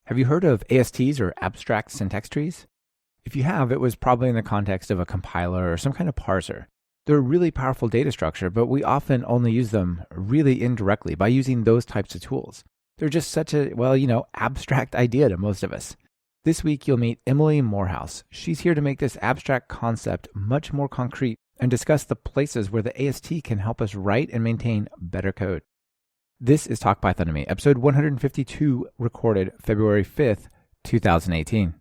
Have you heard of ASTs or abstract syntax trees? If you have, it was probably in the context of a compiler or some kind of parser. They're a really powerful data structure, but we often only use them really indirectly by using those types of tools. They're just such a, abstract idea to most of us. This week, you'll meet Emily Morehouse. She's here to make this abstract concept much more concrete and discuss the places where the AST can help us write and maintain better code. This is Talk Python to Me, episode 152, recorded February 5th, 2018.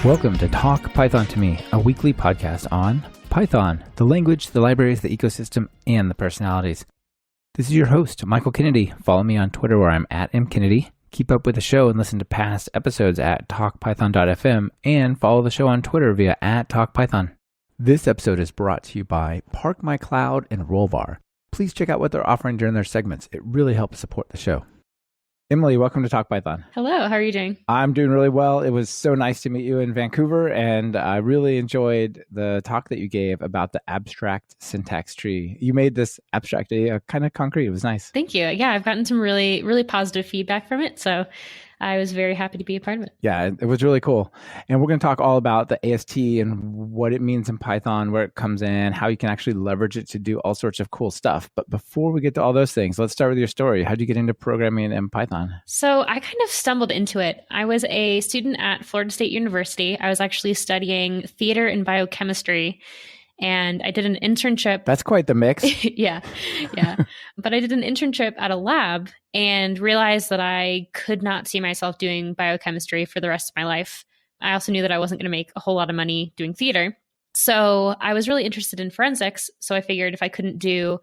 Welcome to Talk Python to Me, a weekly podcast on Python, the language, the libraries, the ecosystem, and the personalities. This is your host, Michael Kennedy. Follow me on Twitter where I'm at mkennedy. Keep up with the show and listen to past episodes at talkpython.fm and follow the show on Twitter via @talkpython. This episode is brought to you by Park My Cloud and Rollbar. Please check out what they're offering during their segments. It really helps support the show. Emily, welcome to Talk Python. Hello, how are you doing? I'm doing really well. It was so nice to meet you in Vancouver, and I really enjoyed the talk that you gave about the abstract syntax tree. You made this abstract kind of concrete. It was nice. Thank you. Yeah, I've gotten some really, really positive feedback from it, so I was very happy to be a part of it. Yeah, it was really cool. And we're going to talk all about the AST and what it means in Python, where it comes in, how you can actually leverage it to do all sorts of cool stuff. But before we get to all those things, let's start with your story. How did you get into programming in Python? So I kind of stumbled into it. I was a student at Florida State University. I was actually studying theater and biochemistry. And I did an internship. That's quite the mix. Yeah. But I did an internship at a lab and realized that I could not see myself doing biochemistry for the rest of my life. I also knew that I wasn't going to make a whole lot of money doing theater. So I was really interested in forensics. So I figured if I couldn't do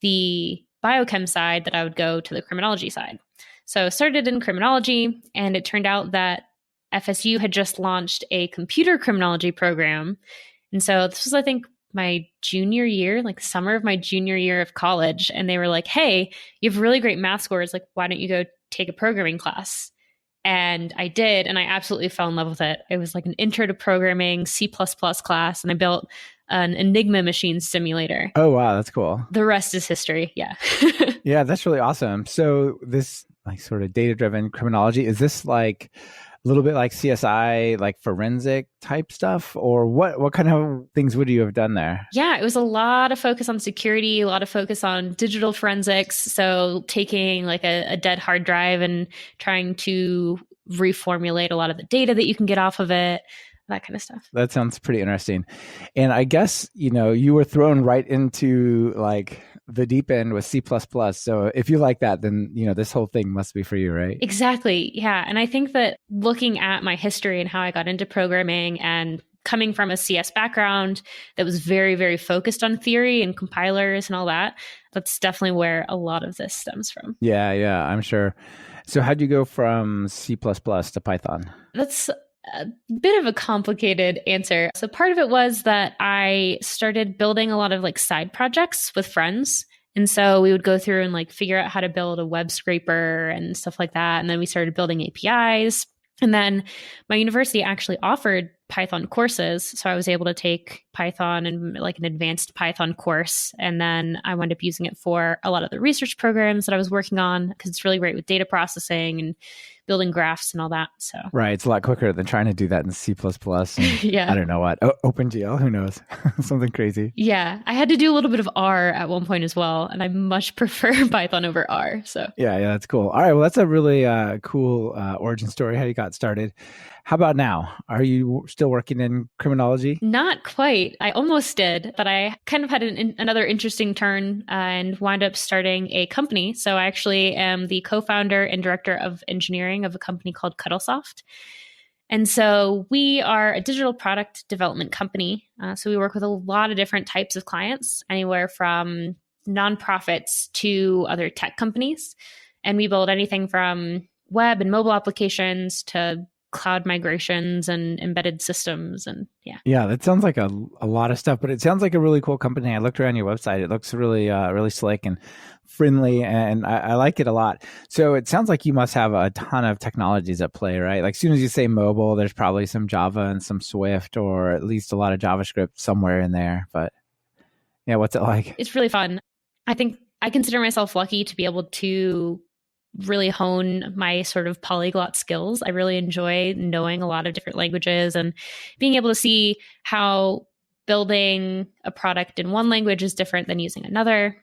the biochem side, that I would go to the criminology side. So I started in criminology, and it turned out that FSU had just launched a computer criminology program. And so this was, I think, my junior year, like summer of my junior year of college. And they were like, hey, you have really great math scores. Like, why don't you go take a programming class? And I did. And I absolutely fell in love with it. It was like an intro to programming, C++ class. And I built an Enigma machine simulator. Oh, wow. That's cool. The rest is history. Yeah. Yeah, that's really awesome. So this like sort of data-driven criminology, is this like a little bit like CSI, like forensic type stuff? Or what kind of things would you have done there? Yeah, it was a lot of focus on security, a lot of focus on digital forensics. So taking like a dead hard drive and trying to reformulate a lot of the data that you can get off of it, that kind of stuff. That sounds pretty interesting. And I guess, you were thrown right into like the deep end with C++. So if you like that, then, this whole thing must be for you, right? Exactly. Yeah. And I think that looking at my history and how I got into programming and coming from a CS background that was very, very focused on theory and compilers and all that, that's definitely where a lot of this stems from. Yeah, I'm sure. So how'd you go from C++ to Python? That's a bit of a complicated answer. So part of it was that I started building a lot of like side projects with friends. And so we would go through and like figure out how to build a web scraper and stuff like that. And then we started building APIs. And then my university actually offered Python courses. So I was able to take Python and like an advanced Python course. And then I wound up using it for a lot of the research programs that I was working on because it's really great with data processing and building graphs and all that. So right. It's a lot quicker than trying to do that in C++. And yeah. I don't know what. OpenGL, who knows? Something crazy. Yeah. I had to do a little bit of R at one point as well. And I much prefer Python over R. So yeah, that's cool. All right. Well, that's a really cool origin story, how you got started. How about now? Are you still working in criminology? Not quite. I almost did, but I kind of had another interesting turn and wound up starting a company. So I actually am the co-founder and director of engineering of a company called Cuddlesoft. And so we are a digital product development company. So we work with a lot of different types of clients, anywhere from nonprofits to other tech companies. And we build anything from web and mobile applications to cloud migrations and embedded systems. And yeah. Yeah, that sounds like a lot of stuff, but it sounds like a really cool company. I looked around your website. It looks really, really slick and friendly, and I like it a lot. So it sounds like you must have a ton of technologies at play, right? Like as soon as you say mobile, there's probably some Java and some Swift, or at least a lot of JavaScript somewhere in there. But yeah, what's it like? It's really fun. I think I consider myself lucky to be able to really hone my sort of polyglot skills. I really enjoy knowing a lot of different languages and being able to see how building a product in one language is different than using another.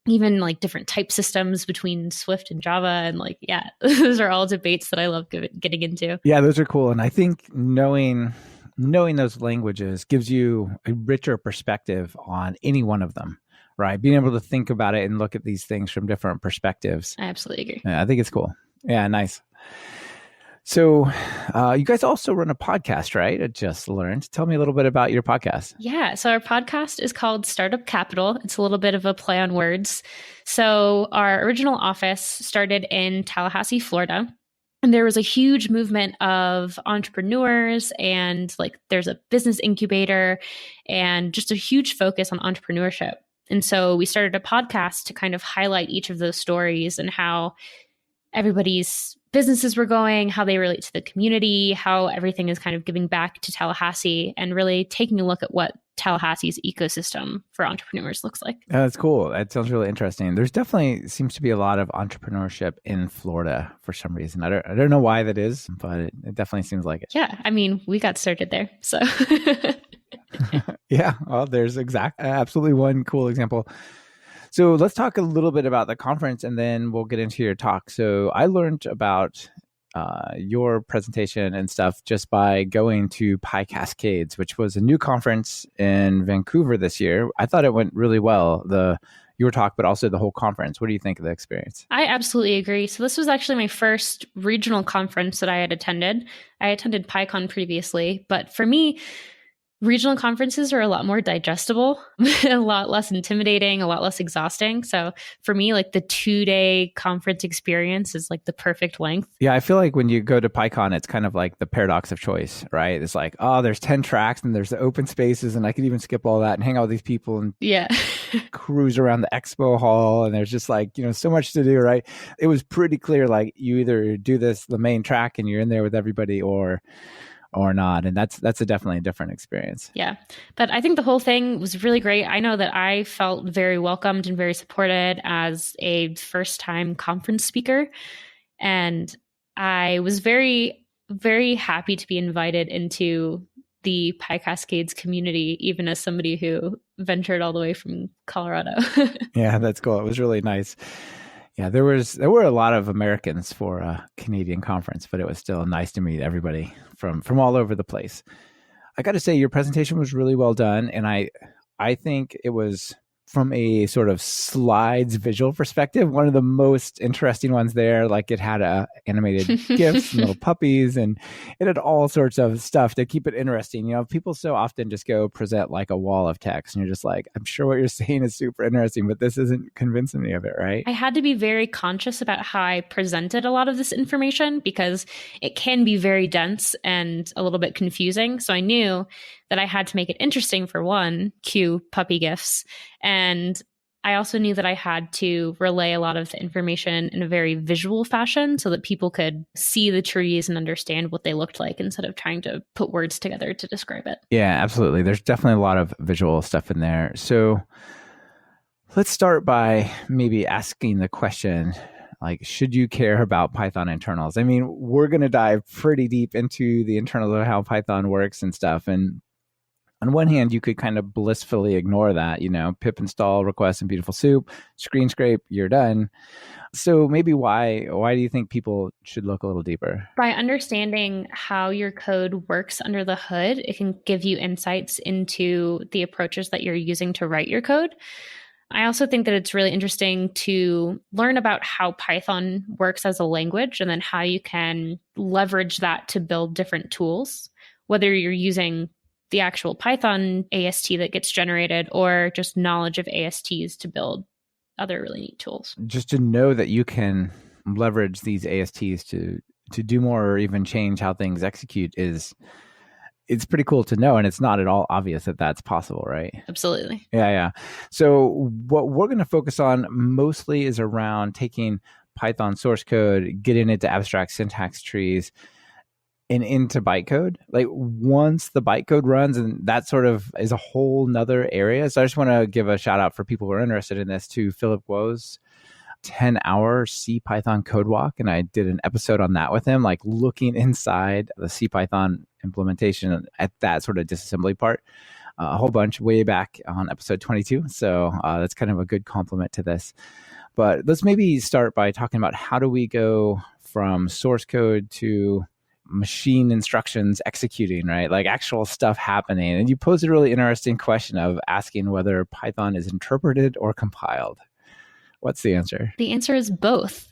Even like different type systems between Swift and Java. And like, yeah, those are all debates that I love getting into. Yeah, those are cool. And I think knowing those languages gives you a richer perspective on any one of them, right? Being able to think about it and look at these things from different perspectives. I absolutely agree. Yeah, I think it's cool. Yeah, nice. So you guys also run a podcast, right? I just learned. Tell me a little bit about your podcast. Yeah. So our podcast is called Startup Capital. It's a little bit of a play on words. So our original office started in Tallahassee, Florida. And there was a huge movement of entrepreneurs, and like there's a business incubator and just a huge focus on entrepreneurship. And so we started a podcast to kind of highlight each of those stories and how everybody's businesses were going, how they relate to the community, how everything is kind of giving back to Tallahassee, and really taking a look at what Tallahassee's ecosystem for entrepreneurs looks like. That's cool. That sounds really interesting. There's definitely seems to be a lot of entrepreneurship in Florida for some reason. I don't know why that is, but it definitely seems like it. Yeah. I mean, we got started there. So yeah. Well, there's absolutely one cool example. So let's talk a little bit about the conference, and then we'll get into your talk. So I learned about your presentation and stuff just by going to PyCascades, which was a new conference in Vancouver this year. I thought it went really well, your talk, but also the whole conference. What do you think of the experience? I absolutely agree. So this was actually my first regional conference that I had attended. I attended PyCon previously, but for me, regional conferences are a lot more digestible, a lot less intimidating, a lot less exhausting. So for me, like the 2-day conference experience is like the perfect length. Yeah, I feel like when you go to PyCon, it's kind of like the paradox of choice, right? It's like, oh, there's 10 tracks and there's the open spaces, and I could even skip all that and hang out with these people and cruise around the expo hall. And there's just like, so much to do, right? It was pretty clear, like you either do the main track and you're in there with everybody, or not. And that's definitely a different experience. Yeah. But I think the whole thing was really great. I know that I felt very welcomed and very supported as a first-time conference speaker. And I was very, very happy to be invited into the PyCascades community, even as somebody who ventured all the way from Colorado. Yeah, that's cool. It was really nice. Yeah, there were a lot of Americans for a Canadian conference, but it was still nice to meet everybody from all over the place. I got to say, your presentation was really well done, and I think it was, from a sort of slides visual perspective, one of the most interesting ones there. Like it had animated GIFs and little puppies, and it had all sorts of stuff to keep it interesting. People so often just go present like a wall of text, and you're just like, I'm sure what you're saying is super interesting, but this isn't convincing me of it, right? I had to be very conscious about how I presented a lot of this information because it can be very dense and a little bit confusing. So I knew that I had to make it interesting, for one, cue puppy GIFs. And I also knew that I had to relay a lot of the information in a very visual fashion so that people could see the trees and understand what they looked like instead of trying to put words together to describe it. Yeah, absolutely. There's definitely a lot of visual stuff in there. So let's start by maybe asking the question, like, should you care about Python internals? I mean, we're going to dive pretty deep into the internals of how Python works and stuff. And on one hand, you could kind of blissfully ignore that, pip install request in Beautiful Soup, screen scrape, you're done. So maybe why do you think people should look a little deeper? By understanding how your code works under the hood, it can give you insights into the approaches that you're using to write your code. I also think that it's really interesting to learn about how Python works as a language, and then how you can leverage that to build different tools, whether you're using the actual Python AST that gets generated or just knowledge of ASTs to build other really neat tools. Just to know that you can leverage these ASTs to to do more or even change how things execute it's pretty cool to know. And it's not at all obvious that that's possible, right? Absolutely. Yeah. So what we're going to focus on mostly is around taking Python source code, getting it to abstract syntax trees and into bytecode. Like once the bytecode runs, and that sort of is a whole nother area. So I just want to give a shout out for people who are interested in this to Philip Guo's 10-hour C Python code walk. And I did an episode on that with him, like looking inside the C Python implementation at that sort of disassembly part, a whole bunch way back on episode 22. So that's kind of a good complement to this. But let's maybe start by talking about how do we go from source code to machine instructions executing, right? Like actual stuff happening. And you posed a really interesting question of asking whether Python is interpreted or compiled. What's the answer? The answer is both.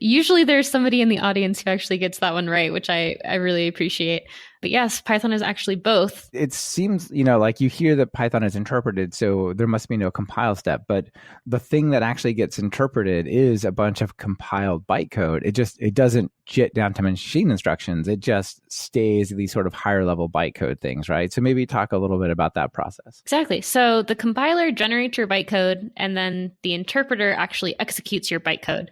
Usually there's somebody in the audience who actually gets that one right, which I really appreciate. But yes, Python is actually both. It seems, like you hear that Python is interpreted, so there must be no compile step. But the thing that actually gets interpreted is a bunch of compiled bytecode. It doesn't get down to machine instructions. It just stays these sort of higher level bytecode things, right? So maybe talk a little bit about that process. Exactly. So the compiler generates your bytecode, and then the interpreter actually executes your bytecode.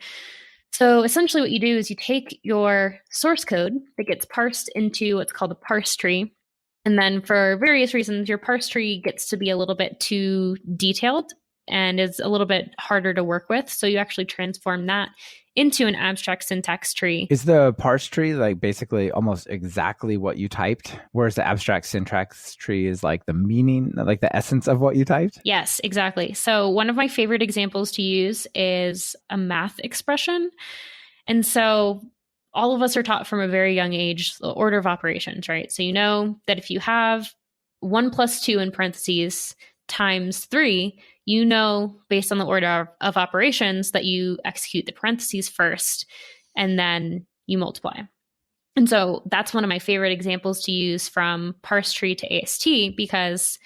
So essentially what you do is you take your source code that gets parsed into what's called a parse tree. And then for various reasons, your parse tree gets to be a little bit too detailed and is a little bit harder to work with. So you actually transform that into an abstract syntax tree. Is the parse tree like basically almost exactly what you typed, whereas the abstract syntax tree is like the meaning, like the essence of what you typed? Yes, exactly. So one of my favorite examples to use is a math expression. And so all of us are taught from a very young age the order of operations, right? So you know that if you have 1 plus 2 in parentheses times 3, you know, based on the order of operations, that you execute the parentheses first and then you multiply. And so that's one of my favorite examples to use from parse tree to AST, because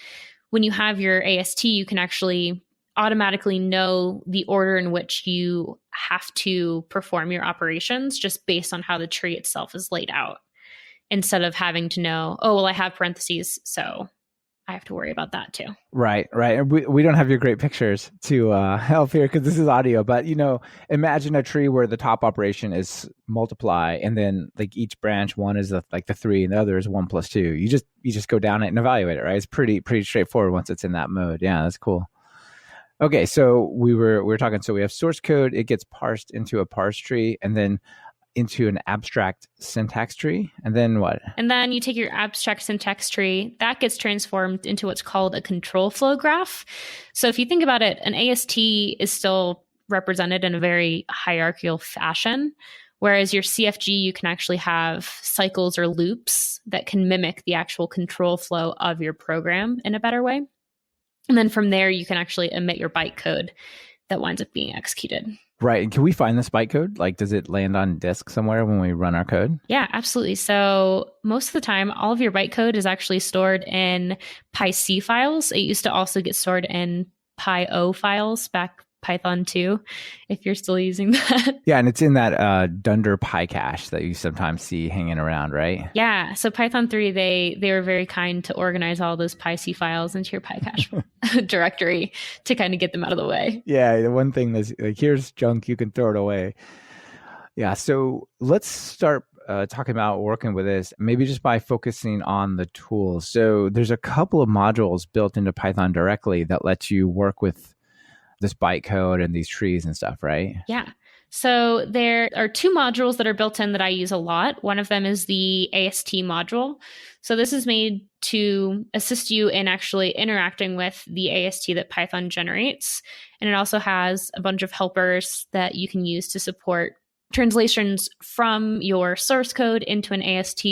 when you have your AST, you can actually automatically know the order in which you have to perform your operations just based on how the tree itself is laid out, instead of having to know, oh, well, I have parentheses, so I have to worry about that too. Right. And we don't have your great pictures to help here because this is audio, but imagine a tree where the top operation is multiply, and then like each branch, one is the 3 and the other is 1 plus 2. You just go down it and evaluate it, right? It's pretty straightforward once it's in that mode. Yeah, that's cool. Okay, so we were talking, so we have source code, it gets parsed into a parse tree and then into an abstract syntax tree, and then what? And then you take your abstract syntax tree, that gets transformed into what's called a control flow graph. So if you think about it, an AST is still represented in a very hierarchical fashion, whereas your CFG, you can actually have cycles or loops that can mimic the actual control flow of your program in a better way. And then from there, you can actually emit your bytecode that winds up being executed. Right. And can we find this bytecode? Like, does it land on disk somewhere when we run our code? Yeah, absolutely. So most of the time, all of your bytecode is actually stored in PyC files. It used to also get stored in PyO files back Python 2, if you're still using that. Yeah, and it's in that Dunder PyCache that you sometimes see hanging around, right? Yeah, so Python 3, they were very kind to organize all those PyC files into your PyCache directory to kind of get them out of the way. Yeah, the one thing is, like, here's junk, you can throw it away. Yeah, so let's start talking about working with this, maybe just by focusing on the tools. So there's a couple of modules built into Python directly that let you work with this bytecode and these trees and stuff, right? Yeah. So there are 2 modules that are built in that I use a lot. One of them is the AST module. So this is made to assist you in actually interacting with the AST that Python generates. And it also has a bunch of helpers that you can use to support translations from your source code into an AST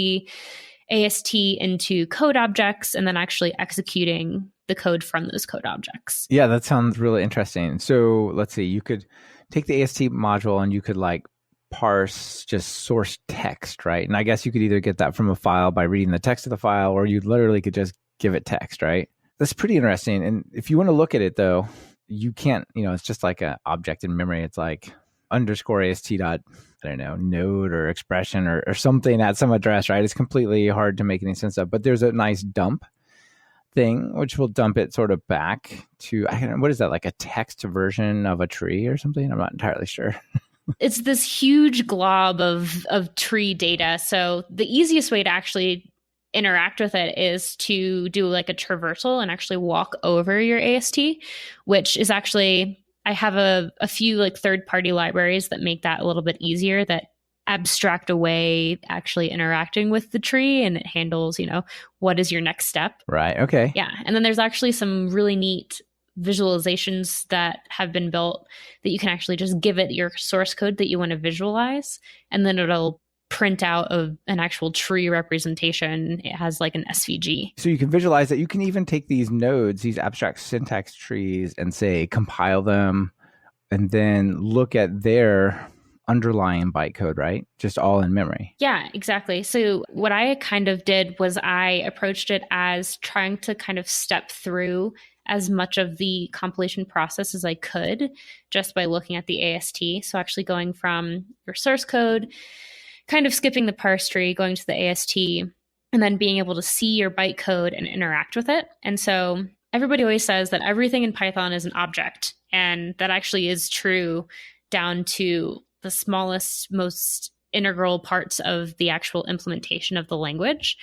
into code objects, and then actually executing the code from those code objects. Yeah, that sounds really interesting. So let's see, you could take the AST module and you could like parse just source text, right? And I guess you could either get that from a file by reading the text of the file, or you literally could just give it text, right? That's pretty interesting. And if you want to look at it though, you can't, it's just like an object in memory. It's like underscore AST dot, I don't know, node or expression or something at some address, right? It's completely hard to make any sense of. But there's a nice dump thing, which will dump it sort of back to, I don't know, what is that, like a text version of a tree or something? I'm not entirely sure. It's this huge glob of tree data. So the easiest way to actually interact with it is to do like a traversal and actually walk over your AST, which is actually, I have a few like third-party libraries that make that a little bit easier, that abstract away actually interacting with the tree, and it handles, what is your next step. Right. Okay. Yeah. And then there's actually some really neat visualizations that have been built that you can actually just give it your source code that you want to visualize, and then it'll print out an actual tree representation. It has like an SVG. So you can visualize that. You can even take these nodes, these abstract syntax trees, and say compile them, and then look at their underlying bytecode, right? Just all in memory. Yeah, exactly. So what I kind of did was I approached it as trying to kind of step through as much of the compilation process as I could just by looking at the AST. So actually going from your source code, kind of skipping the parse tree, going to the AST, and then being able to see your bytecode and interact with it. And so everybody always says that everything in Python is an object, and that actually is true down to the smallest, most integral parts of the actual implementation of the language.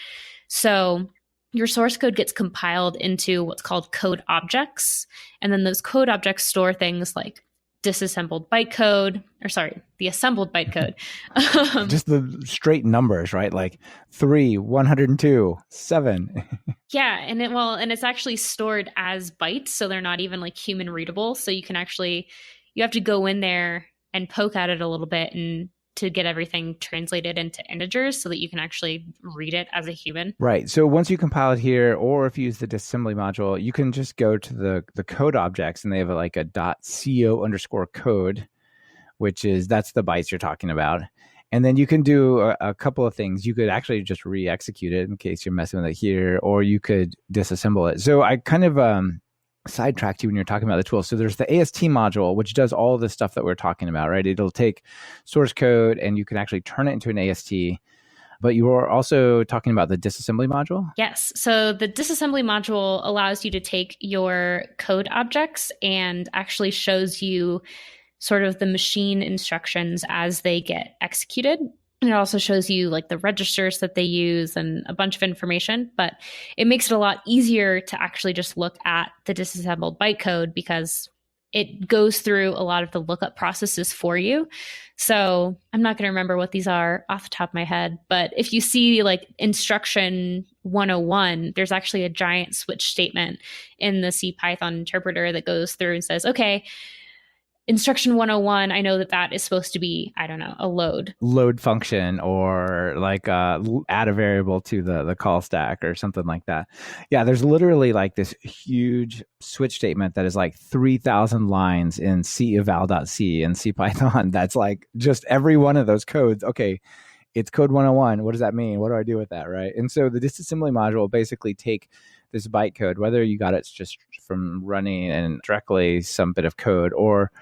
So your source code gets compiled into what's called code objects. And then those code objects store things like disassembled bytecode, the assembled bytecode. Just the straight numbers, right? Like 3, 102, 7. Yeah. And it's actually stored as bytes. So they're not even like human readable. So you have to go in there and poke at it a little bit and to get everything translated into integers so that you can actually read it as a human. Right. So once you compile it here, or if you use the disassembly module, you can just go to the code objects, and they have like a .co_code, that's the bytes you're talking about. And then you can do a couple of things. You could actually just re-execute it in case you're messing with it here, or you could disassemble it. So I kind of sidetracked you when you're talking about the tool. So there's the AST module, which does all the stuff that we're talking about, right? It'll take source code and you can actually turn it into an AST. But you are also talking about the disassembly module? Yes. So the disassembly module allows you to take your code objects and actually shows you sort of the machine instructions as they get executed. And it also shows you like the registers that they use and a bunch of information, but it makes it a lot easier to actually just look at the disassembled bytecode because it goes through a lot of the lookup processes for you. So I'm not going to remember what these are off the top of my head, but if you see like instruction 101, there's actually a giant switch statement in the C Python interpreter that goes through and says, okay, instruction 101, I know that is supposed to be, I don't know, a load function, or like add a variable to the call stack or something like that. Yeah, there's literally like this huge switch statement that is like 3,000 lines in ceval.c and CPython. That's like just every one of those codes. Okay, it's code 101. What does that mean? What do I do with that, right? And so the disassembly module will basically take this bytecode, whether you got it just from running and directly some bit of code, or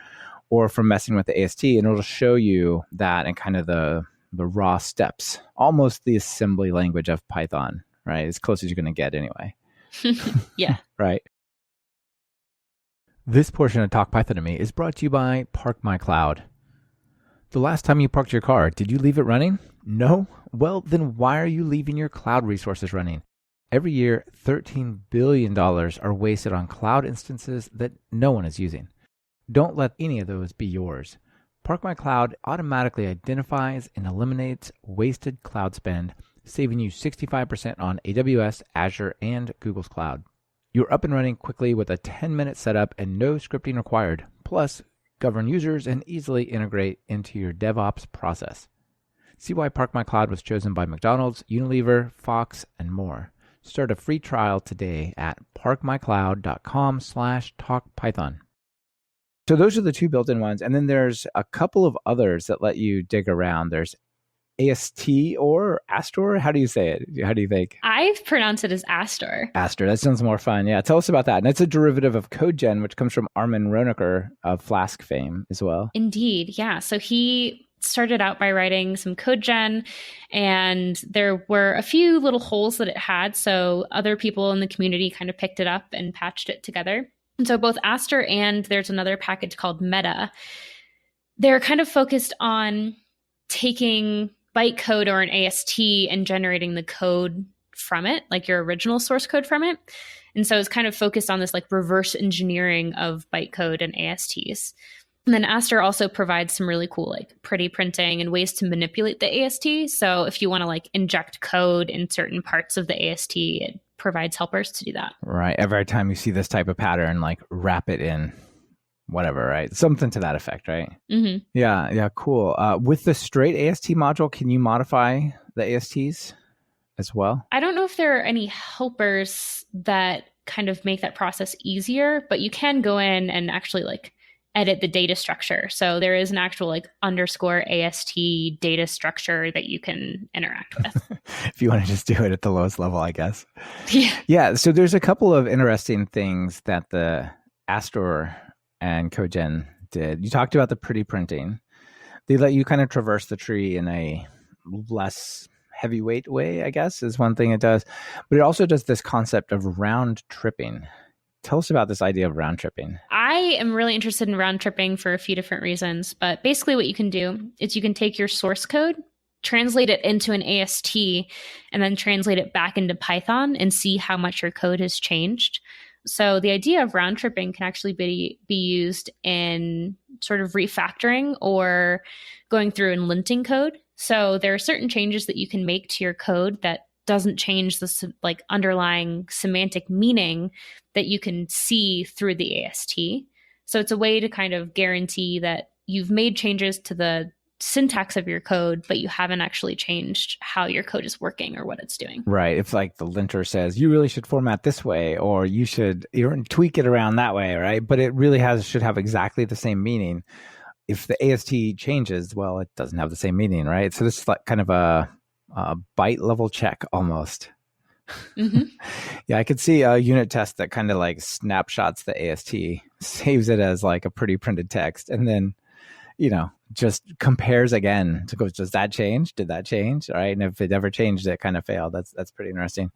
from messing with the AST, and it'll show you that and kind of the raw steps, almost the assembly language of Python, right? As close as you're going to get anyway. Yeah. Right. This portion of Talk Python to Me is brought to you by Park My Cloud. The last time you parked your car, did you leave it running? No? Well, then why are you leaving your cloud resources running? Every year, $13 billion are wasted on cloud instances that no one is using. Don't let any of those be yours. Park My Cloud automatically identifies and eliminates wasted cloud spend, saving you 65% on AWS, Azure, and Google's cloud. You're up and running quickly with a 10-minute setup and no scripting required. Plus, govern users and easily integrate into your DevOps process. See why Park My Cloud was chosen by McDonald's, Unilever, Fox, and more. Start a free trial today at parkmycloud.com/talkpython. So those are the two built-in ones. And then there's a couple of others that let you dig around. There's AST or Astor? How do you say it? How do you think? I pronounce it as Astor. Astor. That sounds more fun. Yeah. Tell us about that. And it's a derivative of Cogen, which comes from Armin Ronacher of Flask fame as well. Indeed. Yeah. So he started out by writing some Cogen, and there were a few little holes that it had. So other people in the community kind of picked it up and patched it together. And so both Astor and there's another package called Meta, they're kind of focused on taking bytecode or an AST and generating the code from it, like your original source code from it. And so it's kind of focused on this like reverse engineering of bytecode and ASTs. And then Astor also provides some really cool like pretty printing and ways to manipulate the AST. So if you want to like inject code in certain parts of the AST, it provides helpers to do that. Right. Every time you see this type of pattern, like wrap it in whatever, right? Something to that effect, right? Mm-hmm. Yeah, cool. With the straight AST module, can you modify the ASTs as well? I don't know if there are any helpers that kind of make that process easier, but you can go in and actually like edit the data structure. So there is an actual like underscore AST data structure that you can interact with. If you want to just do it at the lowest level, I guess. Yeah. Yeah. So there's a couple of interesting things that the Astor and Cogen did. You talked about the pretty printing. They let you kind of traverse the tree in a less heavyweight way, I guess, is one thing it does. But it also does this concept of round tripping. Tell us about this idea of round tripping. I am really interested in round tripping for a few different reasons. But basically what you can do is you can take your source code, translate it into an AST, and then translate it back into Python and see how much your code has changed. So the idea of round tripping can actually be used in sort of refactoring or going through and linting code. So there are certain changes that you can make to your code that doesn't change the like underlying semantic meaning that you can see through the AST. So it's a way to kind of guarantee that you've made changes to the syntax of your code, but you haven't actually changed how your code is working or what it's doing. Right. If like the linter says, you really should format this way, or you should tweak it around that way, right? But it really should have exactly the same meaning. If the AST changes, well, it doesn't have the same meaning, right? So this is like kind of a byte level check almost. Mm-hmm. Yeah, I could see a unit test that kind of like snapshots the AST, saves it as like a pretty printed text, and then just compares again to go, does that change? Did that change? All right. And if it ever changed, it kind of failed. That's pretty interesting.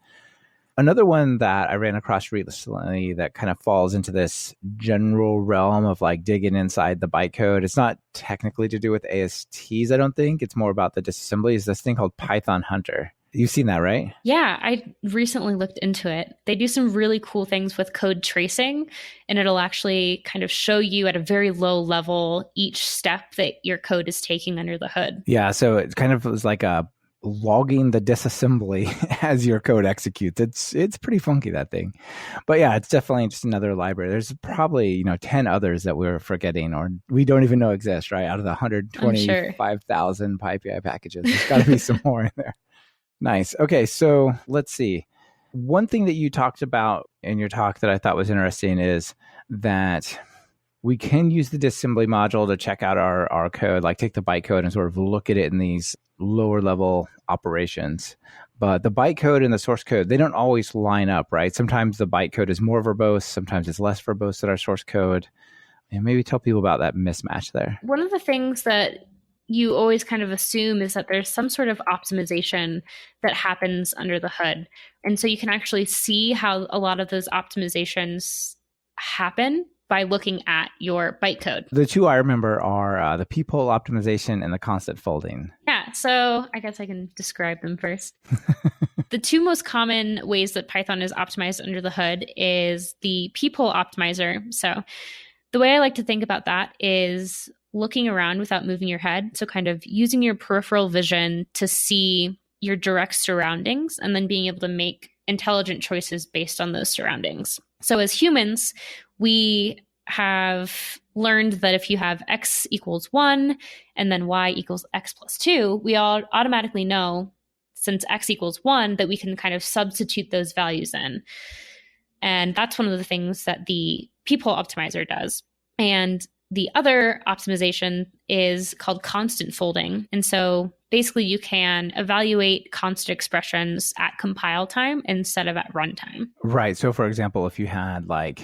Another one that I ran across recently that kind of falls into this general realm of like digging inside the bytecode. It's not technically to do with ASTs, I don't think. It's more about the disassembly. Is this thing called Python Hunter. You've seen that, right? Yeah, I recently looked into it. They do some really cool things with code tracing, and it'll actually kind of show you at a very low level each step that your code is taking under the hood. Yeah, so it kind of is like a logging the disassembly as your code executes. It's pretty funky, that thing. But yeah, it's definitely just another library. There's probably 10 others that we're forgetting or we don't even know exist, right? Out of the 125,000 PyPI packages, there's got to be some more in there. Nice. Okay, so let's see. One thing that you talked about in your talk that I thought was interesting is that we can use the disassembly module to check out our code, like take the bytecode and sort of look at it in these lower level operations. But the bytecode and the source code, they don't always line up, right? Sometimes the bytecode is more verbose, sometimes it's less verbose than our source code. And maybe tell people about that mismatch there. One of the things that you always kind of assume is that there's some sort of optimization that happens under the hood. And so you can actually see how a lot of those optimizations happen by looking at your bytecode. The two I remember are the Peephole Optimization and the constant folding. Yeah, so I guess I can describe them first. The two most common ways that Python is optimized under the hood is the Peephole Optimizer. So the way I like to think about that is looking around without moving your head. So kind of using your peripheral vision to see your direct surroundings and then being able to make intelligent choices based on those surroundings. So as humans, we have learned that if you have x equals 1 and then y equals x plus 2, we all automatically know, since x equals 1, that we can kind of substitute those values in. And that's one of the things that the Peephole Optimizer does. And the other optimization is called constant folding. And so basically you can evaluate constant expressions at compile time instead of at runtime. Right. So for example, if you had like,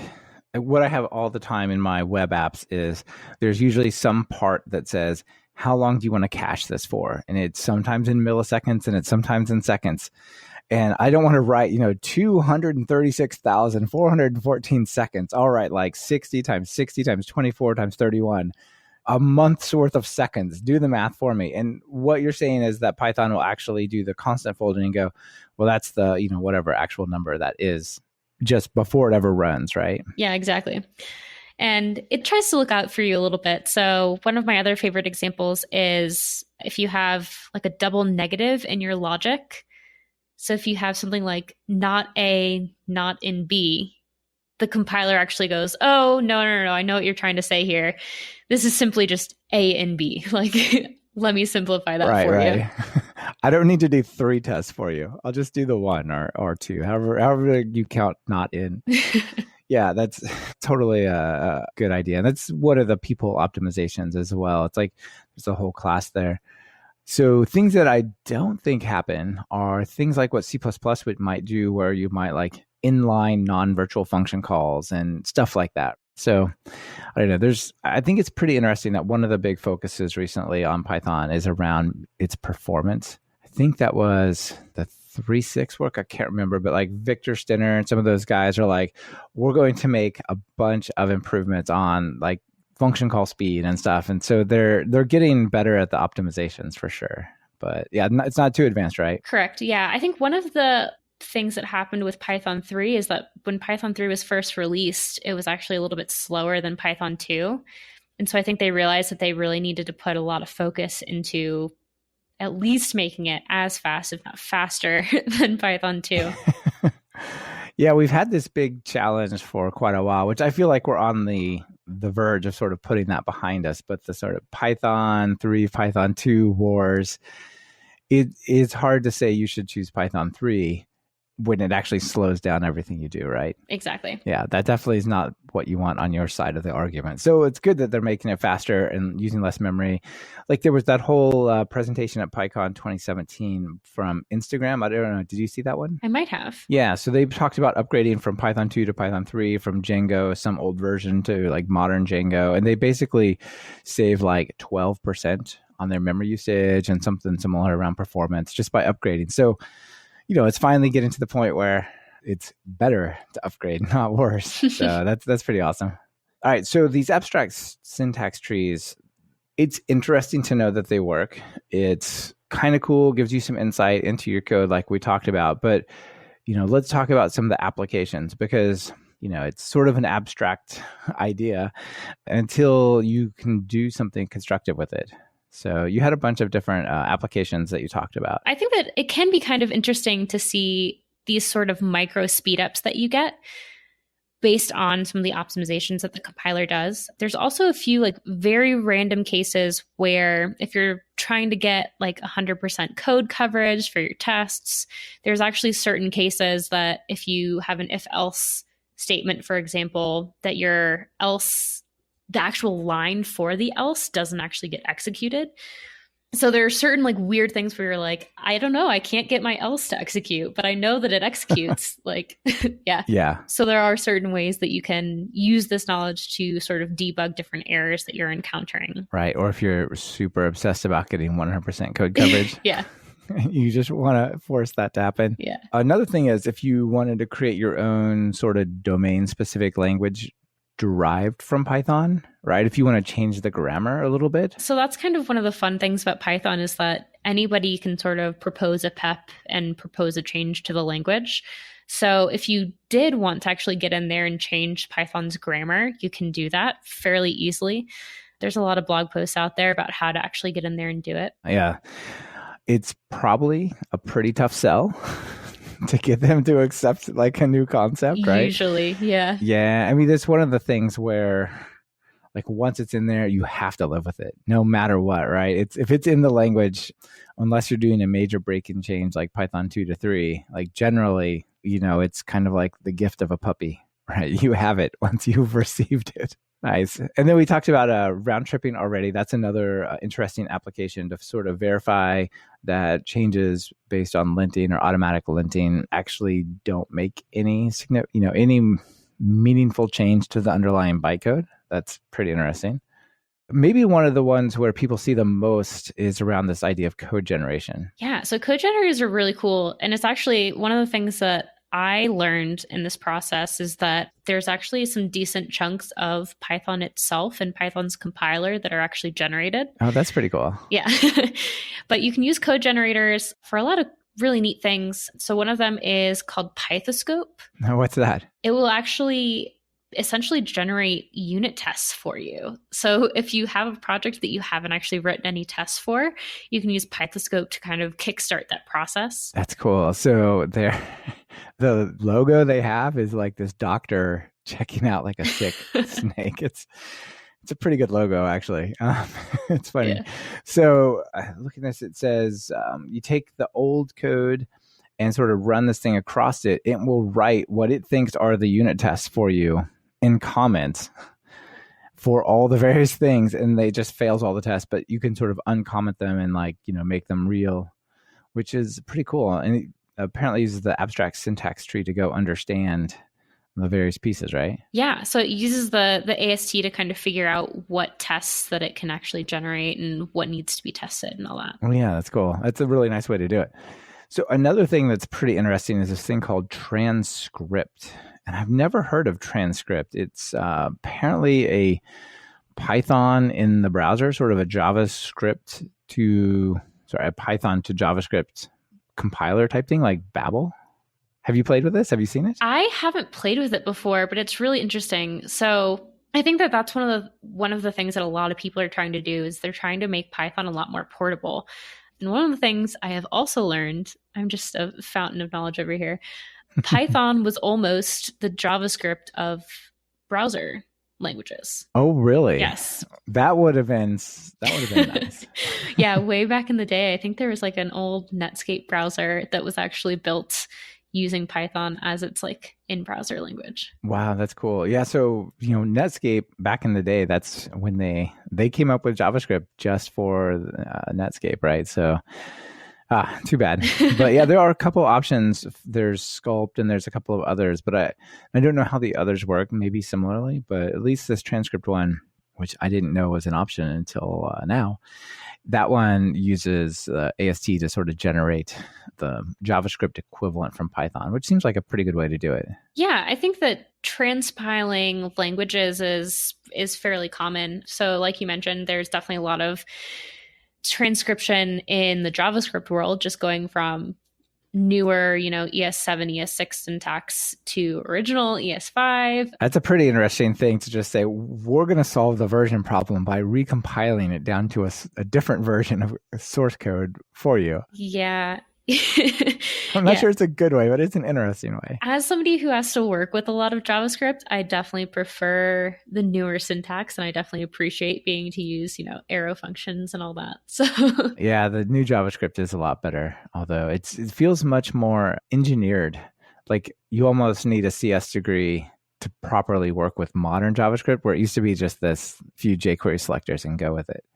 what I have all the time in my web apps is there's usually some part that says, how long do you want to cache this for? And it's sometimes in milliseconds and it's sometimes in seconds. And I don't want to write, 236,414 seconds. All right, like 60 times 60 times 24 times 31. A month's worth of seconds. Do the math for me. And what you're saying is that Python will actually do the constant folding and go, well, that's the, whatever actual number that is just before it ever runs, right? Yeah, exactly. And it tries to look out for you a little bit. So one of my other favorite examples is if you have like a double negative in your logic. So if you have something like not A, not in B, the compiler actually goes, oh, no, I know what you're trying to say here. This is simply just A and B. Like, let me simplify that for you. I don't need to do 3 tests for you. I'll just do the 1 or 2, however you count not in. Yeah, that's totally a good idea. And that's one of the Peephole optimizations as well. It's like there's a whole class there. So things that I don't think happen are things like what C++ might do, where you might like inline non-virtual function calls and stuff like that. So I don't know. I think it's pretty interesting that one of the big focuses recently on Python is around its performance. I think that was the 3.6 work. I can't remember, but like Victor Stinner and some of those guys are like, we're going to make a bunch of improvements on like function call speed and stuff. And so they're getting better at the optimizations for sure. But yeah, it's not too advanced, right? Correct. Yeah. I think one of the things that happened with Python 3 is that when Python 3 was first released, it was actually a little bit slower than Python 2. And so I think they realized that they really needed to put a lot of focus into at least making it as fast, if not faster, than Python 2. Yeah, we've had this big challenge for quite a while, which I feel like we're on the verge of sort of putting that behind us. But the sort of Python 3, Python 2 wars, it is hard to say you should choose Python 3 when it actually slows down everything you do, right? Exactly. Yeah, that definitely is not what you want on your side of the argument. So it's good that they're making it faster and using less memory. Like there was that whole presentation at PyCon 2017 from Instagram. I don't know. Did you see that one? I might have. Yeah. So they talked about upgrading from Python 2 to Python 3, from Django, some old version, to like modern Django. And they basically save like 12% on their memory usage and something similar around performance just by upgrading. So it's finally getting to the point where it's better to upgrade, not worse. So that's pretty awesome. All right. So these abstract syntax trees, it's interesting to know that they work. It's kind of cool, gives you some insight into your code like we talked about. But, let's talk about some of the applications because, it's sort of an abstract idea until you can do something constructive with it. So you had a bunch of different applications that you talked about. I think that it can be kind of interesting to see these sort of micro speedups that you get based on some of the optimizations that the compiler does. There's also a few like very random cases where if you're trying to get like 100% code coverage for your tests, there's actually certain cases that if you have an if-else statement, for example, that your else, the actual line for the else doesn't actually get executed. So there are certain like weird things where you're like, I don't know, I can't get my else to execute, but I know that it executes. Like, yeah. Yeah. So there are certain ways that you can use this knowledge to sort of debug different errors that you're encountering. Right. Or if you're super obsessed about getting 100% code coverage. Yeah. You just want to force that to happen. Yeah. Another thing is if you wanted to create your own sort of domain specific language derived from Python, right? If you want to change the grammar a little bit. So that's kind of one of the fun things about Python is that anybody can sort of propose a PEP and propose a change to the language. So if you did want to actually get in there and change Python's grammar, you can do that fairly easily. There's a lot of blog posts out there about how to actually get in there and do it. Yeah. It's probably a pretty tough sell to get them to accept like a new concept, right? Usually, yeah. Yeah. I mean, that's one of the things where like once it's in there, you have to live with it no matter what, right? If it's in the language, unless you're doing a major break-in change like Python 2 to 3, like generally, it's kind of like the gift of a puppy, right? You have it once you've received it. Nice. And then we talked about round tripping already. That's another interesting application to sort of verify that changes based on linting or automatic linting actually don't make any any meaningful change to the underlying bytecode. That's pretty interesting. Maybe one of the ones where people see the most is around this idea of code generation. Yeah, so code generators are really cool. And it's actually one of the things that I learned in this process is that there's actually some decent chunks of Python itself and Python's compiler that are actually generated. Oh, that's pretty cool. Yeah. But you can use code generators for a lot of really neat things. So one of them is called Pythoscope. What's that? It will actually essentially generate unit tests for you. So if you have a project that you haven't actually written any tests for, you can use Pythoscope to kind of kickstart that process. That's cool. So the logo they have is like this doctor checking out like a sick snake. It's a pretty good logo, actually. It's funny. Yeah. So looking at this, it says you take the old code and sort of run this thing across it. It will write what it thinks are the unit tests for you in comments for all the various things, and they just fails all the tests, but you can sort of uncomment them and make them real, which is pretty cool. And it apparently uses the abstract syntax tree to go understand the various pieces, right? Yeah. So it uses the AST to kind of figure out what tests that it can actually generate and what needs to be tested and all that. Oh yeah, that's cool. That's a really nice way to do it. So another thing that's pretty interesting is this thing called Transcript. And I've never heard of Transcript. It's apparently a Python in the browser, sort of a Python to JavaScript compiler type thing, like Babel. Have you played with this? Have you seen it? I haven't played with it before, but it's really interesting. So I think that that's one of the things that a lot of people are trying to do is they're trying to make Python a lot more portable. And one of the things I have also learned, I'm just a fountain of knowledge over here, Python was almost the JavaScript of browser languages. Oh, really? Yes. That would have been nice. Yeah, way back in the day, I think there was like an old Netscape browser that was actually built using Python as its like in-browser language. Wow, that's cool. Yeah, so Netscape back in the day, that's when they came up with JavaScript just for Netscape, right? So too bad. But yeah, there are a couple options. There's Sculpt and there's a couple of others, but I don't know how the others work, maybe similarly, but at least this Transcript one, which I didn't know was an option until now, that one uses AST to sort of generate the JavaScript equivalent from Python, which seems like a pretty good way to do it. Yeah, I think that transpiling languages is fairly common. So like you mentioned, there's definitely a lot of transcription in the JavaScript world, just going from newer, ES7, ES6 syntax to original ES5. That's a pretty interesting thing to just say, we're going to solve the version problem by recompiling it down to a different version of source code for you. Yeah. I'm not sure it's a good way, but it's an interesting way. As somebody who has to work with a lot of JavaScript, I definitely prefer the newer syntax, and I definitely appreciate being to use, arrow functions and all that. So yeah, the new JavaScript is a lot better, although it feels much more engineered. Like you almost need a CS degree to properly work with modern JavaScript, where it used to be just this few jQuery selectors and go with it.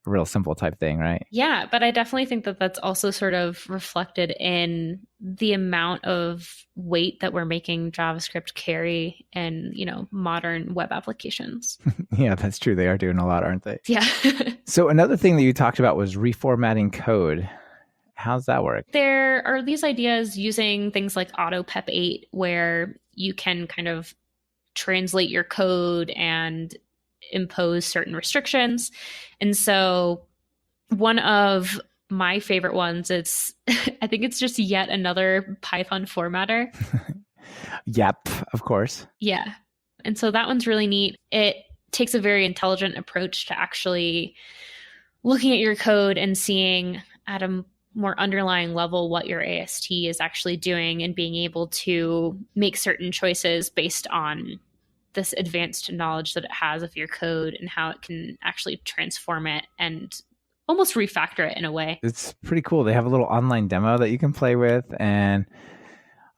A real simple type thing, right? Yeah, but I definitely think that that's also sort of reflected in the amount of weight that we're making JavaScript carry in, modern web applications. Yeah, that's true. They are doing a lot, aren't they? Yeah. So another thing that you talked about was reformatting code. How's that work? There are these ideas using things like AutoPep8, where you can kind of translate your code and impose certain restrictions. And so one of my favorite ones, I think it's just yet another Python formatter. Yep, of course. Yeah. And so that one's really neat. It takes a very intelligent approach to actually looking at your code and seeing at a more underlying level what your AST is actually doing and being able to make certain choices based on this advanced knowledge that it has of your code and how it can actually transform it and almost refactor it in a way. It's pretty cool. They have a little online demo that you can play with, and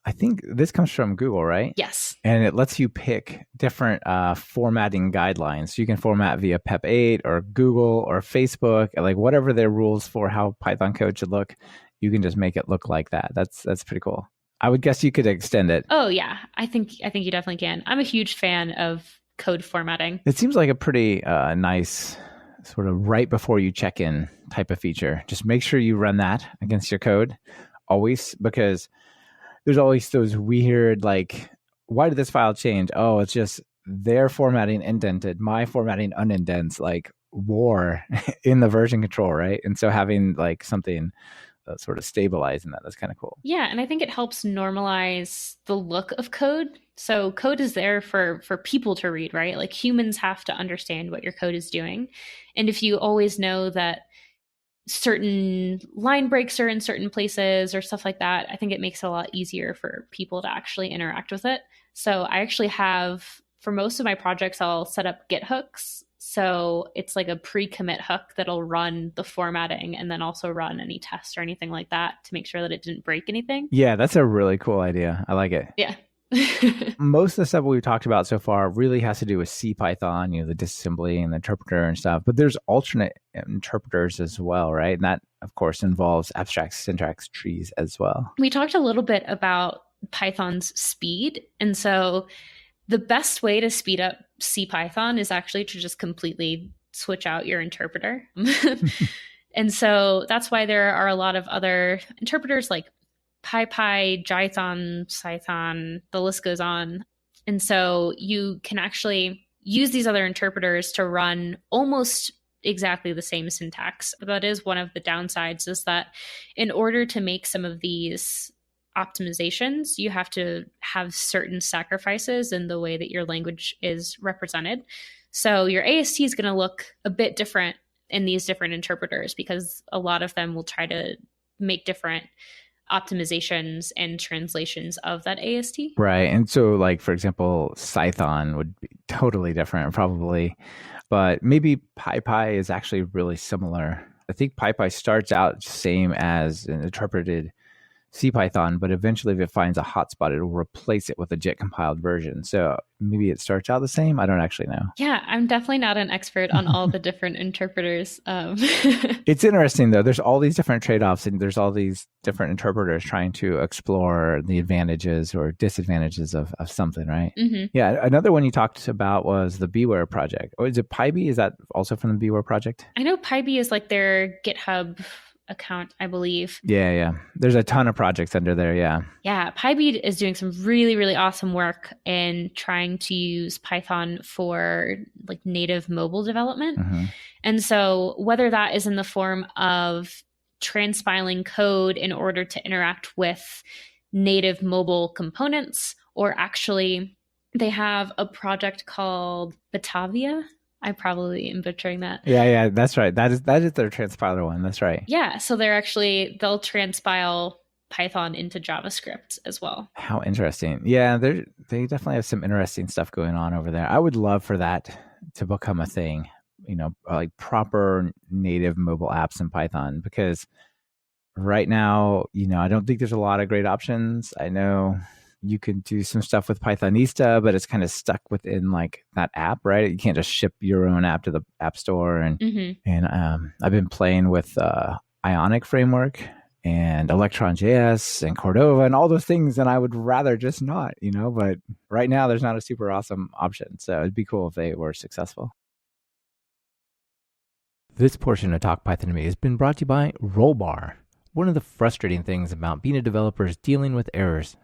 I think this comes from Google, right? Yes. And it lets you pick different formatting guidelines. So you can format via PEP8 or Google or Facebook, like whatever their rules for how Python code should look. You can just make it look like that. That's pretty cool. I would guess you could extend it. Oh yeah, I think you definitely can. I'm a huge fan of code formatting. It seems like a pretty nice sort of right before you check in type of feature. Just make sure you run that against your code always, because there's always those weird, like, why did this file change? Oh, it's just their formatting indented, my formatting unindents, like war in the version control, right? And so having like something sort of stabilizing that's kind of cool. Yeah, and I think it helps normalize the look of code. So code is there for people to read, right? Like humans have to understand what your code is doing. And if you always know that certain line breaks are in certain places or stuff like that, I think it makes it a lot easier for people to actually interact with it. So I actually have, for most of my projects, I'll set up Git hooks. So it's like a pre-commit hook that'll run the formatting and then also run any tests or anything like that to make sure that it didn't break anything. Yeah, that's a really cool idea. I like it. Yeah. Most of the stuff we've talked about so far really has to do with CPython, the disassembly and the interpreter and stuff. But there's alternate interpreters as well, right? And that, of course, involves abstract syntax trees as well. We talked a little bit about Python's speed. And so the best way to speed up CPython is actually to just completely switch out your interpreter. And so that's why there are a lot of other interpreters like PyPy, Jython, Cython, the list goes on. And so you can actually use these other interpreters to run almost exactly the same syntax. But that is one of the downsides, is that in order to make some of these optimizations, you have to have certain sacrifices in the way that your language is represented. So your AST is going to look a bit different in these different interpreters because a lot of them will try to make different optimizations and translations of that AST. Right. And so, like, for example, Cython would be totally different probably, but maybe PyPy is actually really similar. I think PyPy starts out same as an interpreted CPython, but eventually if it finds a hotspot, it will replace it with a JIT compiled version. So maybe it starts out the same. I don't actually know. Yeah, I'm definitely not an expert on all the different interpreters. It's interesting, though. There's all these different trade-offs, and there's all these different interpreters trying to explore the advantages or disadvantages of something, right? Mm-hmm. Yeah, another one you talked about was the Beware project. Or is it PyBee? Is that also from the Beware project? I know PyBee is like their GitHub account, I believe. Yeah. There's a ton of projects under there, yeah. Yeah, PyBee is doing some really, really awesome work in trying to use Python for like native mobile development. Mm-hmm. And so whether that is in the form of transpiling code in order to interact with native mobile components, or actually they have a project called Batavia. I probably am butchering that. Yeah, that's right. That is their transpiler one. That's right. Yeah, so they'll transpile Python into JavaScript as well. How interesting. Yeah, they definitely have some interesting stuff going on over there. I would love for that to become a thing, like proper native mobile apps in Python, because right now, I don't think there's a lot of great options. I know you can do some stuff with Pythonista, but it's kind of stuck within like that app, right? You can't just ship your own app to the App Store. And I've been playing with Ionic framework and Electron.js and Cordova and all those things, and I would rather just not, but right now there's not a super awesome option. So it'd be cool if they were successful. This portion of Talk Python to Me has been brought to you by Rollbar. One of the frustrating things about being a developer is dealing with errors.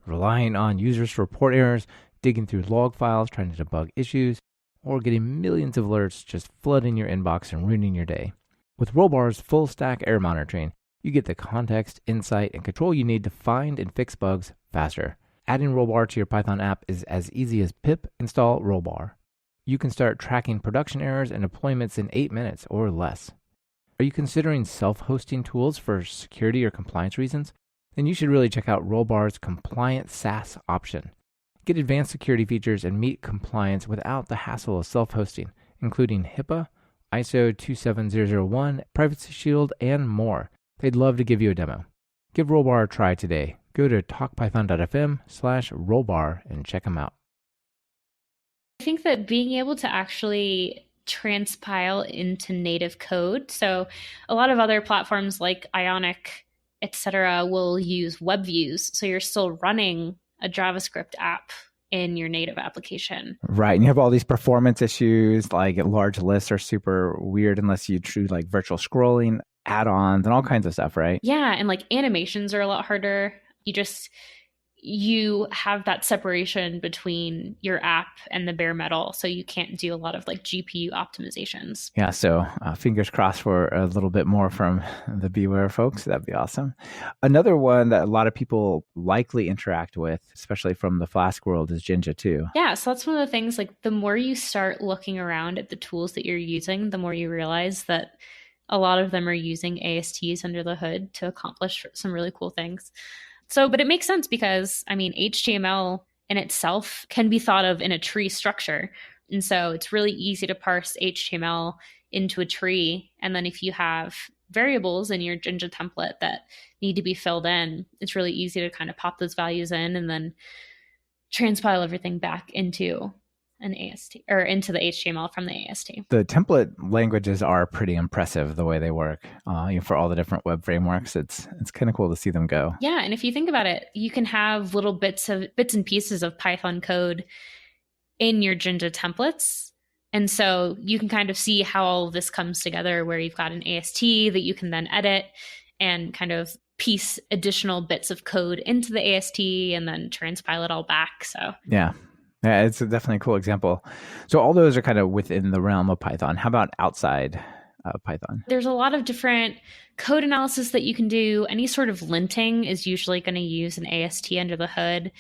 Relying on users to report errors, digging through log files, trying to debug issues, or getting millions of alerts just flooding your inbox and ruining your day. With Rollbar's full stack error monitoring, you get the context, insight, and control you need to find and fix bugs faster. Adding Rollbar to your Python app is as easy as pip install Rollbar. You can start tracking production errors and deployments in 8 minutes or less. Are you considering self-hosting tools for security or compliance reasons? Then you should really check out Rollbar's Compliant SaaS option. Get advanced security features and meet compliance without the hassle of self-hosting, including Hipaa, ISO 27001, Privacy Shield, and more. They'd love to give you a demo. Give Rollbar a try today. Go to talkpython.fm/rollbar and check them out. I think that being able to actually transpile into native code. So a lot of other platforms like Ionic, etc., will use web views. So you're still running a JavaScript app in your native application. Right. And you have all these performance issues, like large lists are super weird unless you do like virtual scrolling, add-ons, and all kinds of stuff, right? Yeah. And like animations are a lot harder. You have that separation between your app and the bare metal. So you can't do a lot of like GPU optimizations. Yeah. So fingers crossed for a little bit more from the Beware folks. That'd be awesome. Another one that a lot of people likely interact with, especially from the Flask world, is Jinja too. Yeah. So that's one of the things, like the more you start looking around at the tools that you're using, the more you realize that a lot of them are using ASTs under the hood to accomplish some really cool things. So, but it makes sense because, I mean, HTML in itself can be thought of in a tree structure. And so it's really easy to parse HTML into a tree. And then if you have variables in your Jinja template that need to be filled in, it's really easy to kind of pop those values in and then transpile everything back into an AST or into the HTML from the AST. The template languages are pretty impressive the way they work. For all the different web frameworks, it's kind of cool to see them go. Yeah, and if you think about it, you can have little bits and pieces of Python code in your Jinja templates. And so you can kind of see how all of this comes together, where you've got an AST that you can then edit and kind of piece additional bits of code into the AST and then transpile it all back. So yeah, it's definitely a cool example. So all those are kind of within the realm of Python. How about outside Python? There's a lot of different code analysis that you can do. Any sort of linting is usually going to use an AST under the hood.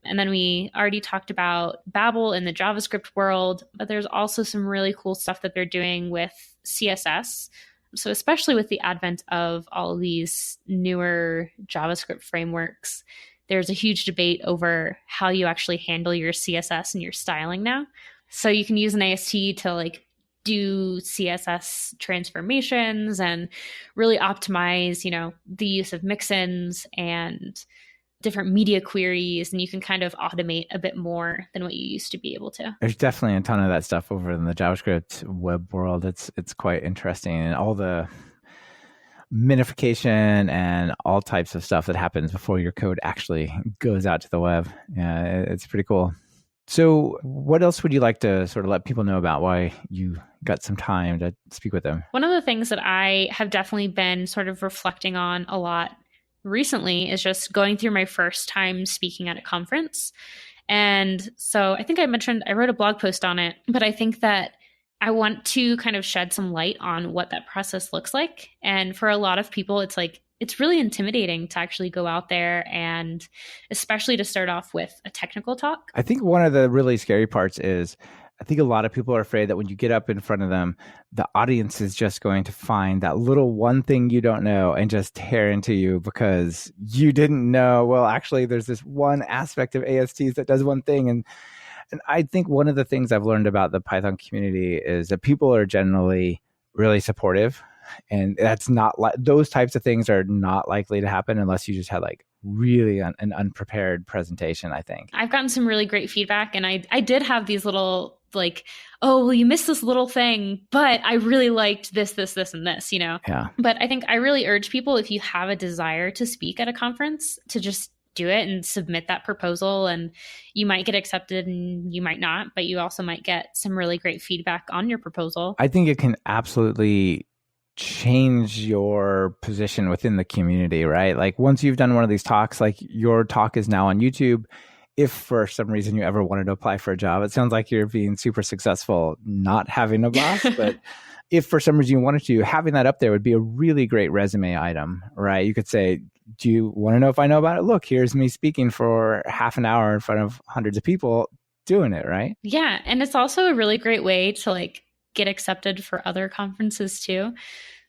And then we already talked about Babel in the JavaScript world, but there's also some really cool stuff that they're doing with CSS. So especially with the advent of all of these newer JavaScript frameworks, there's a huge debate over how you actually handle your CSS and your styling now. So you can use an AST to like do CSS transformations and really optimize, the use of mix-ins and different media queries, and you can kind of automate a bit more than what you used to be able to. There's definitely a ton of that stuff over in the JavaScript web world. It's quite interesting, and all the minification and all types of stuff that happens before your code actually goes out to the web. Yeah, it's pretty cool. So what else would you like to sort of let people know about why you got some time to speak with them? One of the things that I have definitely been sort of reflecting on a lot recently is just going through my first time speaking at a conference. And so I think I mentioned I wrote a blog post on it, but I think that I want to kind of shed some light on what that process looks like. And for a lot of people, it's really intimidating to actually go out there, and especially to start off with a technical talk. I think one of the really scary parts is I think a lot of people are afraid that when you get up in front of them, the audience is just going to find that little one thing you don't know and just tear into you because you didn't know, well, actually, there's this one aspect of ASTs that does one thing. And I think one of the things I've learned about the Python community is that people are generally really supportive. And that's not like those types of things are not likely to happen unless you just had like really an unprepared presentation, I think. I've gotten some really great feedback, and I did have these little like, oh, well, you missed this little thing, but I really liked this, and this, Yeah. But I think I really urge people, if you have a desire to speak at a conference, to just do it and submit that proposal, and you might get accepted and you might not, but you also might get some really great feedback on your proposal. I think it can absolutely change your position within the community, right? Like once you've done one of these talks, like your talk is now on YouTube. If for some reason you ever wanted to apply for a job, it sounds like you're being super successful not having a boss, but if for some reason you wanted to, having that up there would be a really great resume item, right? You could say, do you want to know if I know about it? Look, here's me speaking for half an hour in front of hundreds of people doing it, right? Yeah. And it's also a really great way to like get accepted for other conferences too.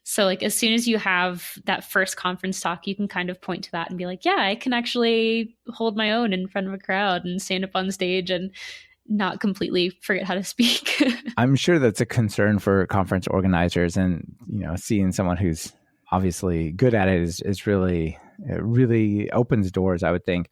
So like as soon as you have that first conference talk, you can kind of point to that and be like, yeah, I can actually hold my own in front of a crowd and stand up on stage and not completely forget how to speak. I'm sure that's a concern for conference organizers, and seeing someone who's obviously good at it is really It really opens doors, I would think.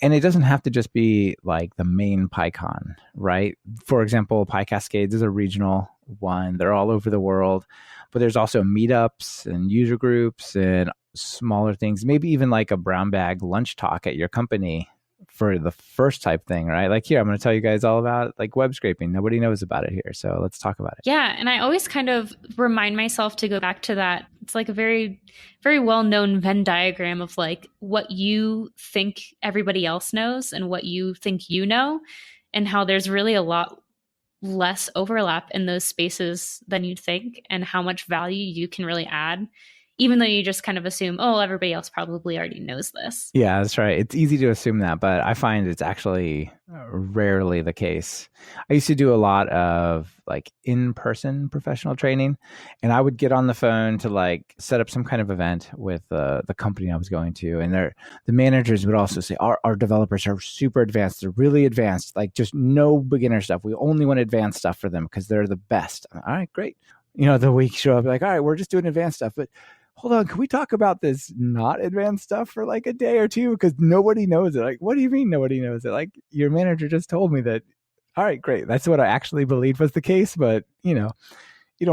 And it doesn't have to just be like the main PyCon, right? For example, PyCascades is a regional one. They're all over the world, but there's also meetups and user groups and smaller things, maybe even like a brown bag lunch talk at your company for the first type thing, right? Like here, I'm going to tell you guys all about like web scraping. Nobody knows about it here. So let's talk about it. Yeah. And I always kind of remind myself to go back to that. It's like a very, very well-known Venn diagram of like what you think everybody else knows and what you think you know, and how there's really a lot less overlap in those spaces than you'd think, and how much value you can really add, even though you just kind of assume, oh, everybody else probably already knows this. Yeah, that's right. It's easy to assume that, but I find it's actually rarely the case. I used to do a lot of like in-person professional training, and I would get on the phone to like set up some kind of event with the company I was going to, and the managers would also say, our developers are super advanced. They're really advanced, like just no beginner stuff. We only want advanced stuff for them because they're the best. All right, great. The week show up like, all right, we're just doing advanced stuff, but hold on, can we talk about this not advanced stuff for like a day or two? Because nobody knows it. Like, what do you mean nobody knows it? Like, your manager just told me that. All right, great. That's what I actually believed was the case. But, you don't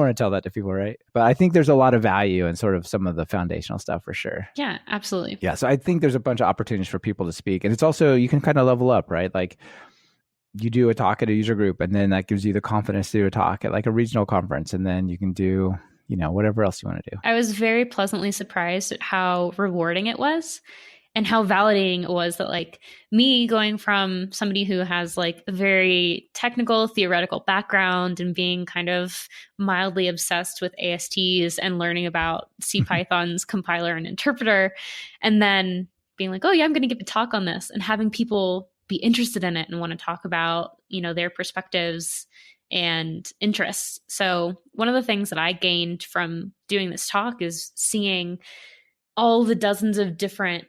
want to tell that to people, right? But I think there's a lot of value in sort of some of the foundational stuff for sure. Yeah, absolutely. Yeah. So I think there's a bunch of opportunities for people to speak. And it's also, you can kind of level up, right? Like, you do a talk at a user group, and then that gives you the confidence to do a talk at like a regional conference. And then you can do whatever else you want to do. I was very pleasantly surprised at how rewarding it was and how validating it was that like me going from somebody who has like a very technical theoretical background and being kind of mildly obsessed with ASTs and learning about CPython's compiler and interpreter, and then being like, oh yeah, I'm going to give a talk on this, and having people be interested in it and want to talk about, their perspectives and interests. So one of the things that I gained from doing this talk is seeing all the dozens of different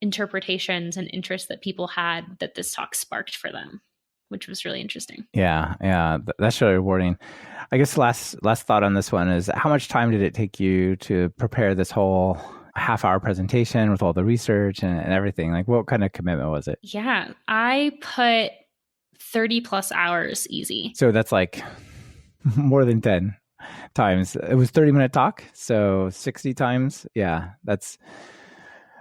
interpretations and interests that people had that this talk sparked for them, which was really interesting. Yeah, that's really rewarding. I guess last thought on this one is, how much time did it take you to prepare this whole half-hour presentation with all the research and everything? Like, what kind of commitment was it? Yeah, I put 30 plus hours easy. So that's like more than 10 times. It was 30-minute talk, so 60 times. Yeah,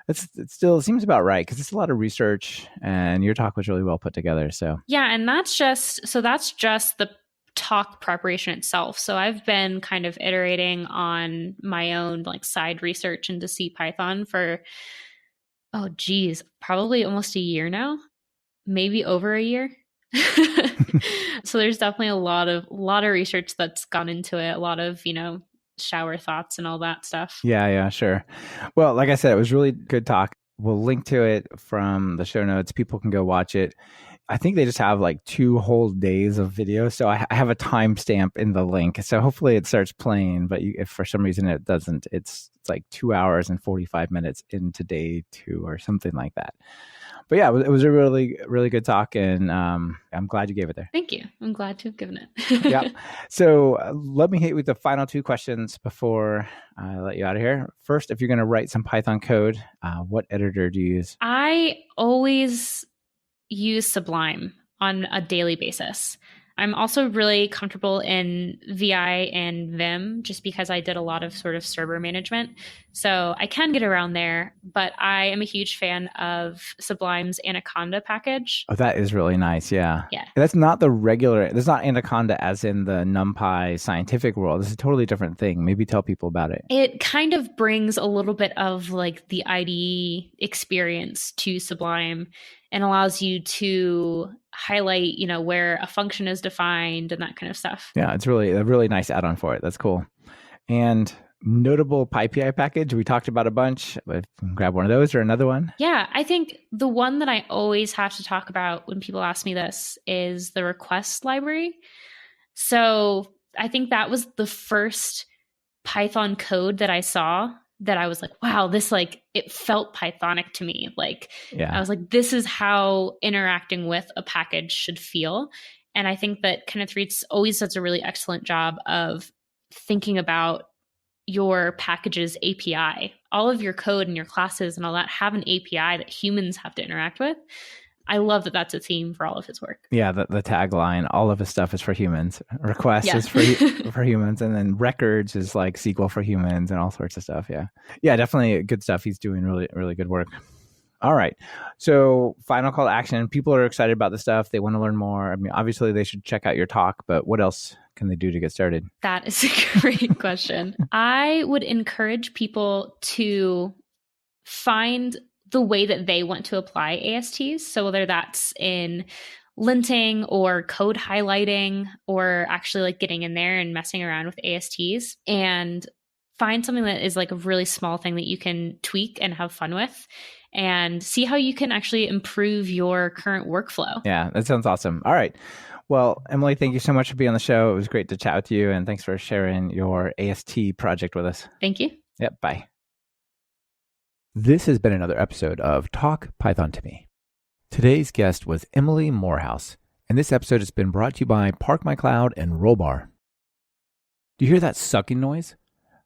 it still seems about right, because it's a lot of research, and your talk was really well put together. So yeah, and that's just the talk preparation itself. So I've been kind of iterating on my own like side research into CPython for probably almost a year now, maybe over a year. So there's definitely a lot of research that's gone into it, a lot of shower thoughts and all that stuff. Yeah, sure. Well, like I said, it was really good talk. We'll link to it from the show notes. People can go watch it. I think they just have like 2 whole days of video, so I have a timestamp in the link. So hopefully it starts playing, but if for some reason it doesn't, it's like 2 hours and 45 minutes into day 2 or something like that. But yeah, it was a really, really good talk, and I'm glad you gave it there. Thank you. I'm glad to have given it. Yeah. So let me hit you with the final 2 questions before I let you out of here. First, if you're going to write some Python code, what editor do you use? I always use Sublime on a daily basis. I'm also really comfortable in VI and Vim just because I did a lot of sort of server management. So I can get around there, but I am a huge fan of Sublime's Anaconda package. Oh, that is really nice. Yeah. Yeah. That's not that's not Anaconda as in the NumPy scientific world. This is a totally different thing. Maybe tell people about it. It kind of brings a little bit of like the IDE experience to Sublime and allows you to highlight, where a function is defined and that kind of stuff. Yeah, it's really a really nice add-on for it. That's cool. And notable PyPI package, we talked about a bunch, but grab one of those or another one. Yeah, I think the one that I always have to talk about when people ask me this is the request library. So I think that was the first Python code that I saw that I was like, wow, this it felt Pythonic to me. I was like, this is how interacting with a package should feel. And I think that Kenneth Reitz always does a really excellent job of thinking about your package's API. All of your code and your classes and all that have an API that humans have to interact with. I love that that's a theme for all of his work. Yeah, the tagline, all of his stuff is for humans. Requests is for humans. And then records is like SQL for humans and all sorts of stuff. Yeah. Yeah, definitely good stuff. He's doing really, really good work. All right. So final call to action. People are excited about this stuff. They want to learn more. I mean, obviously they should check out your talk, but what else can they do to get started? That is a great question. I would encourage people to find the way that they want to apply ASTs. So whether that's in linting or code highlighting or actually like getting in there and messing around with ASTs, and find something that is like a really small thing that you can tweak and have fun with and see how you can actually improve your current workflow. Yeah, that sounds awesome. All right. Well, Emily, thank you so much for being on the show. It was great to chat with you, and thanks for sharing your AST project with us. Thank you. Yep, bye. This has been another episode of Talk Python to Me. Today's guest was Emily Morehouse, and this episode has been brought to you by Park My Cloud and Rollbar. Do you hear that sucking noise?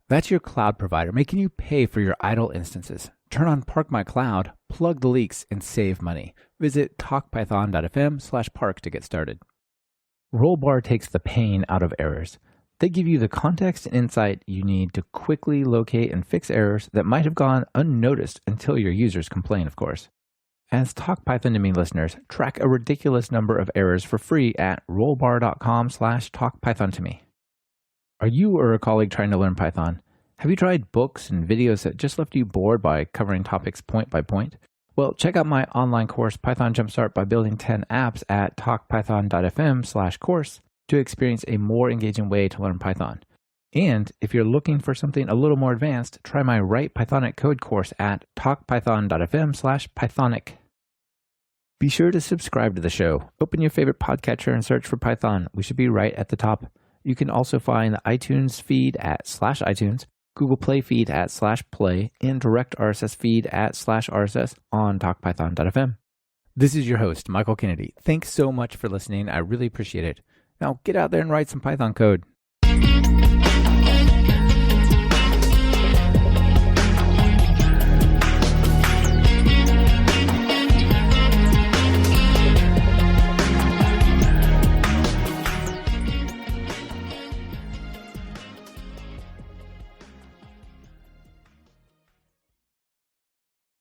That's your cloud provider making you pay for your idle instances. Turn on Park My Cloud, plug the leaks, and save money. Visit talkpython.fm/park to get started. Rollbar takes the pain out of errors. They give you the context and insight you need to quickly locate and fix errors that might have gone unnoticed until your users complain, of course. As Talk Python to Me listeners, track a ridiculous number of errors for free at rollbar.com/talkpython-to-me. Are you or a colleague trying to learn Python? Have you tried books and videos that just left you bored by covering topics point by point? Well, check out my online course, Python Jumpstart by Building 10 Apps at talkpython.fm/course to experience a more engaging way to learn Python. And if you're looking for something a little more advanced, try my Write Pythonic Code course at talkpython.fm/Pythonic. Be sure to subscribe to the show. Open your favorite podcatcher and search for Python. We should be right at the top. You can also find the iTunes feed at /iTunes, Google Play feed at /play, and direct RSS feed at /RSS on talkpython.fm. This is your host, Michael Kennedy. Thanks so much for listening. I really appreciate it. Now get out there and write some Python code.